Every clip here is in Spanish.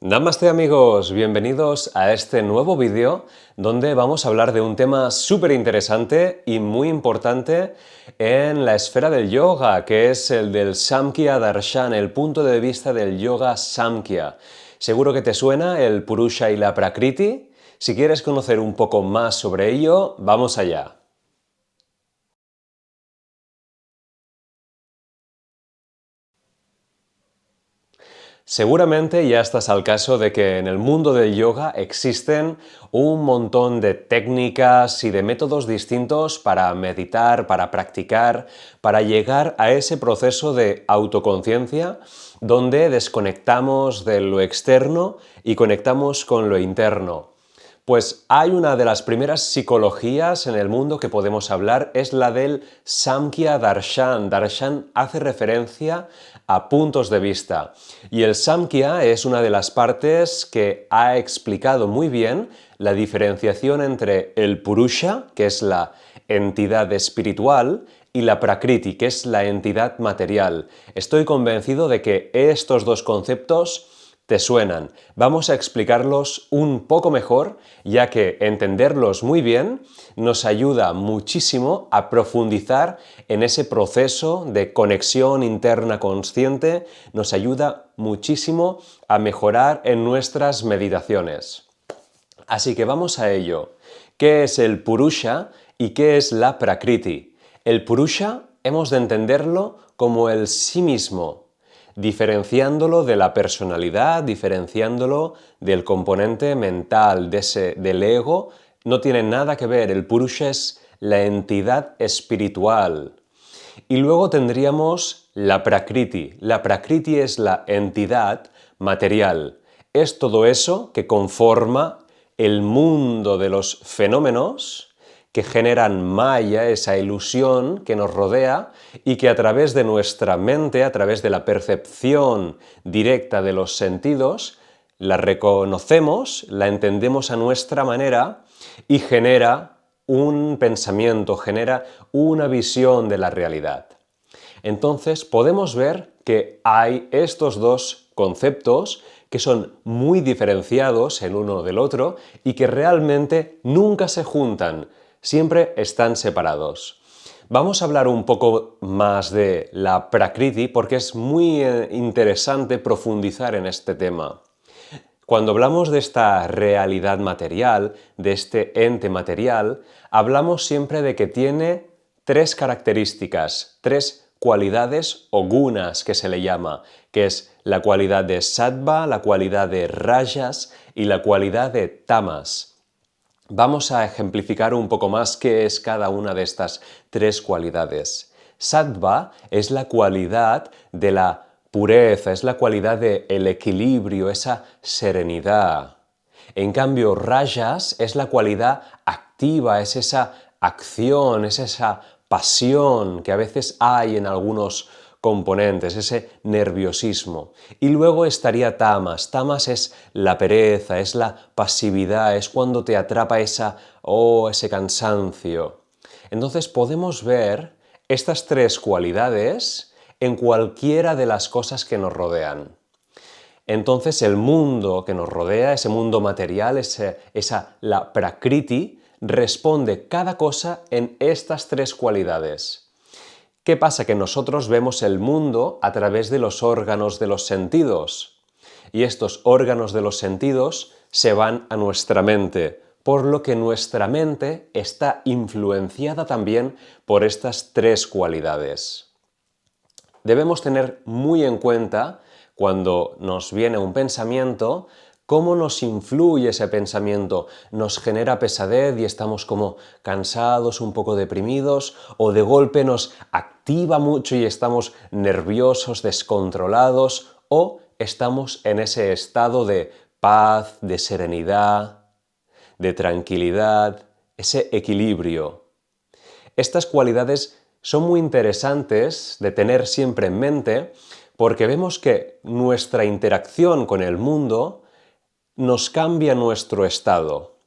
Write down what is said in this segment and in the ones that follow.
Namaste amigos, bienvenidos a este nuevo vídeo donde vamos a hablar de un tema súper interesante y muy importante en la esfera del yoga, que es el del Samkhya Darshan, el punto de vista del yoga Samkhya. Seguro que te suena el Purusha y la Prakriti. Si quieres conocer un poco más sobre ello, vamos allá. Seguramente ya estás al caso de que en el mundo del yoga existen un montón de técnicas y de métodos distintos para meditar, para practicar, para llegar a ese proceso de autoconciencia donde desconectamos de lo externo y conectamos con lo interno. Pues hay una de las primeras psicologías en el mundo que podemos hablar, es la del Samkhya Darshan. Darshan hace referencia a puntos de vista. Y el Samkhya es una de las partes que ha explicado muy bien la diferenciación entre el Purusha, que es la entidad espiritual, y la Prakriti, que es la entidad material. Estoy convencido de que estos dos conceptos te suenan. Vamos a explicarlos un poco mejor, ya que entenderlos muy bien nos ayuda muchísimo a profundizar en ese proceso de conexión interna consciente, nos ayuda muchísimo a mejorar en nuestras meditaciones. Así que vamos a ello. ¿Qué es el Purusha y qué es la Prakriti? El Purusha hemos de entenderlo como el sí mismo, diferenciándolo de la personalidad, diferenciándolo del componente mental, del ego. No tiene nada que ver, el Purusha es la entidad espiritual. Y luego tendríamos la Prakriti. La Prakriti es la entidad material. Es todo eso que conforma el mundo de los fenómenos que generan Maya, esa ilusión que nos rodea y que a través de nuestra mente, a través de la percepción directa de los sentidos, la reconocemos, la entendemos a nuestra manera y genera un pensamiento, genera una visión de la realidad. Entonces podemos ver que hay estos dos conceptos que son muy diferenciados el uno del otro y que realmente nunca se juntan, siempre están separados. Vamos a hablar un poco más de la Prakriti porque es muy interesante profundizar en este tema. Cuando hablamos de esta realidad material, de este ente material, hablamos siempre de que tiene tres características, tres cualidades o gunas que se le llama, que es la cualidad de sattva, la cualidad de rajas y la cualidad de tamas. Vamos a ejemplificar un poco más qué es cada una de estas tres cualidades. Sattva es la cualidad de la pureza, es la cualidad del equilibrio, esa serenidad. En cambio, rajas es la cualidad activa, es esa acción, es esa pasión que a veces hay en algunos componentes, ese nerviosismo. Y luego estaría tamas. Tamas es la pereza, es la pasividad, es cuando te atrapa ese cansancio. Entonces podemos ver estas tres cualidades en cualquiera de las cosas que nos rodean. Entonces el mundo que nos rodea, ese mundo material, la prakriti, responde cada cosa en estas tres cualidades. ¿Qué pasa? Que nosotros vemos el mundo a través de los órganos de los sentidos. Y estos órganos de los sentidos se van a nuestra mente, por lo que nuestra mente está influenciada también por estas tres cualidades. Debemos tener muy en cuenta, cuando nos viene un pensamiento, cómo nos influye ese pensamiento. ¿Nos genera pesadez y estamos como cansados, un poco deprimidos? ¿O de golpe nos activa mucho y estamos nerviosos, descontrolados? ¿O estamos en ese estado de paz, de serenidad, de tranquilidad, ese equilibrio? Estas cualidades son muy interesantes de tener siempre en mente porque vemos que nuestra interacción con el mundo nos cambia nuestro estado.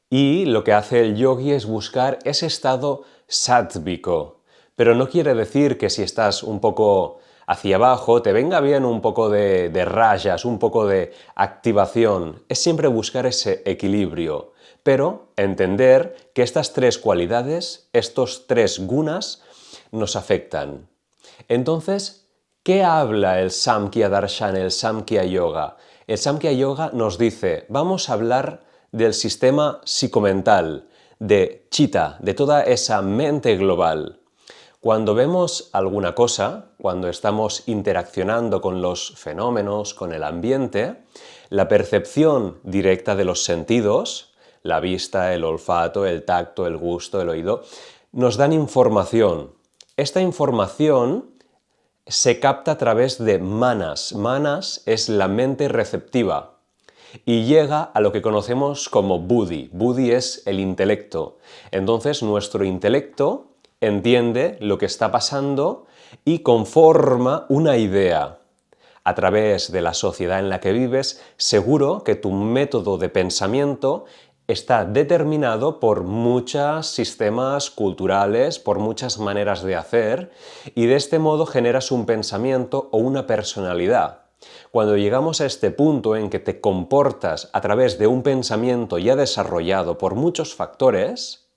Y lo que hace el yogi es buscar ese estado sátvico. Pero no quiere decir que si estás un poco hacia abajo, te venga bien un poco de rayas, un poco de activación. Es siempre buscar ese equilibrio, pero entender que estas tres cualidades, estos tres gunas, nos afectan. Entonces, ¿qué habla el Samkhya Darshan, el Samkhya Yoga? El Samkhya Yoga nos dice, vamos a hablar del sistema psicomental, de Chitta, de toda esa mente global. Cuando vemos alguna cosa, cuando estamos interaccionando con los fenómenos, con el ambiente, la percepción directa de los sentidos, la vista, el olfato, el tacto, el gusto, el oído, nos dan información. Esta información se capta a través de manas. Manas es la mente receptiva y llega a lo que conocemos como buddhi. Buddhi es el intelecto. Entonces nuestro intelecto entiende lo que está pasando y conforma una idea. A través de la sociedad en la que vives, seguro que tu método de pensamiento está determinado por muchos sistemas culturales, por muchas maneras de hacer, y de este modo generas un pensamiento o una personalidad. Cuando llegamos a este punto en que te comportas a través de un pensamiento ya desarrollado por muchos factores,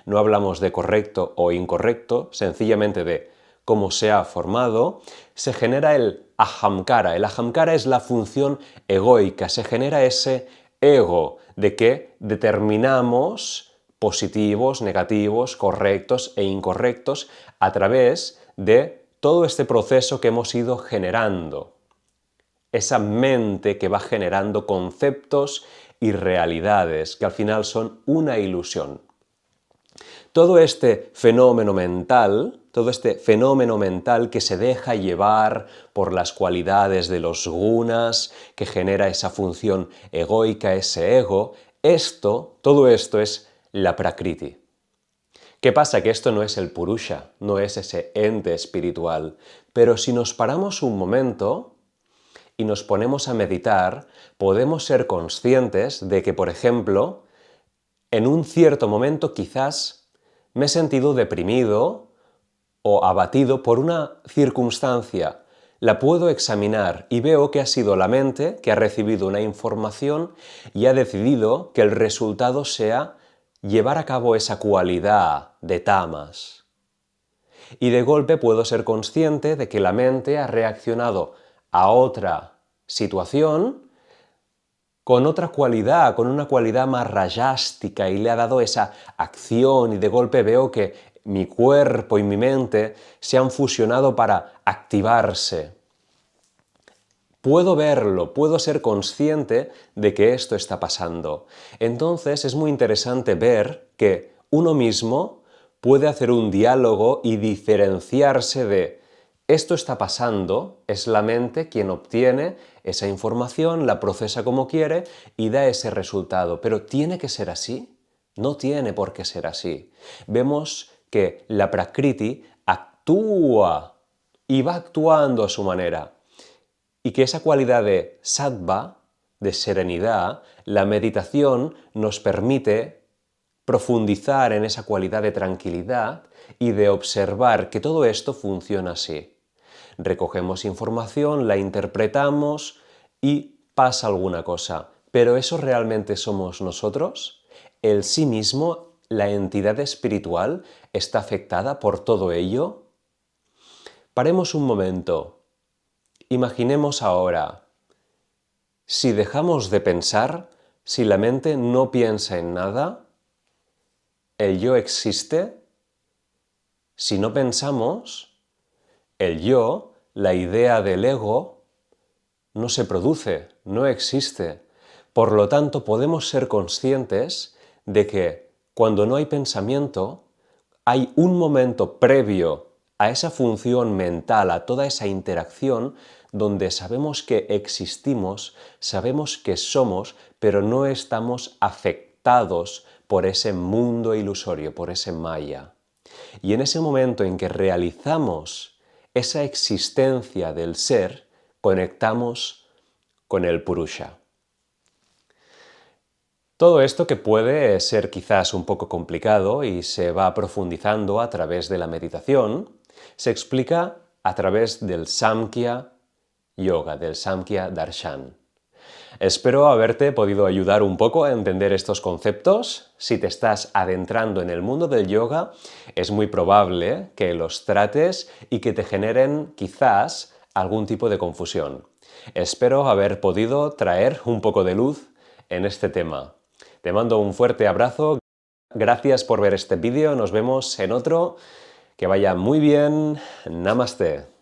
no hablamos de correcto o incorrecto, sencillamente de cómo se ha formado, se genera el ahamkara. El ahamkara es la función egoica, se genera ese ego de que determinamos positivos, negativos, correctos e incorrectos a través de todo este proceso que hemos ido generando. Esa mente que va generando conceptos y realidades que al final son una ilusión. Todo este fenómeno mental que se deja llevar por las cualidades de los gunas, que genera esa función egoica, ese ego, todo esto es la prakriti. ¿Qué pasa? Que esto no es el purusha, no es ese ente espiritual, pero si nos paramos un momento y nos ponemos a meditar, podemos ser conscientes de que, por ejemplo, en un cierto momento quizás me he sentido deprimido o abatido por una circunstancia. La puedo examinar y veo que ha sido la mente que ha recibido una información y ha decidido que el resultado sea llevar a cabo esa cualidad de tamas. Y de golpe puedo ser consciente de que la mente ha reaccionado a otra situación con otra cualidad, con una cualidad más rayástica y le ha dado esa acción y de golpe veo que mi cuerpo y mi mente se han fusionado para activarse. Puedo verlo, puedo ser consciente de que esto está pasando. Entonces es muy interesante ver que uno mismo puede hacer un diálogo y diferenciarse de esto está pasando, es la mente quien obtiene esa información, la procesa como quiere y da ese resultado. Pero ¿tiene que ser así? No tiene por qué ser así. Vemos que la Prakriti actúa y va actuando a su manera. Y que esa cualidad de sattva, de serenidad, la meditación nos permite profundizar en esa cualidad de tranquilidad y de observar que todo esto funciona así. Recogemos información, la interpretamos y pasa alguna cosa. ¿Pero eso realmente somos nosotros? ¿El sí mismo, la entidad espiritual, está afectada por todo ello? Paremos un momento. Imaginemos ahora, si dejamos de pensar, si la mente no piensa en nada, ¿el yo existe? Si no pensamos, el yo, la idea del ego, no se produce, no existe. Por lo tanto, podemos ser conscientes de que cuando no hay pensamiento, hay un momento previo a esa función mental, a toda esa interacción, donde sabemos que existimos, sabemos que somos, pero no estamos afectados por ese mundo ilusorio, por ese maya. Y en ese momento en que realizamos esa existencia del ser, conectamos con el Purusha. Todo esto que puede ser quizás un poco complicado y se va profundizando a través de la meditación, se explica a través del Samkhya Yoga, del Samkhya Darshan. Espero haberte podido ayudar un poco a entender estos conceptos. Si te estás adentrando en el mundo del yoga, es muy probable que los trates y que te generen quizás algún tipo de confusión. Espero haber podido traer un poco de luz en este tema. Te mando un fuerte abrazo. Gracias por ver este vídeo. Nos vemos en otro. Que vaya muy bien. Namaste.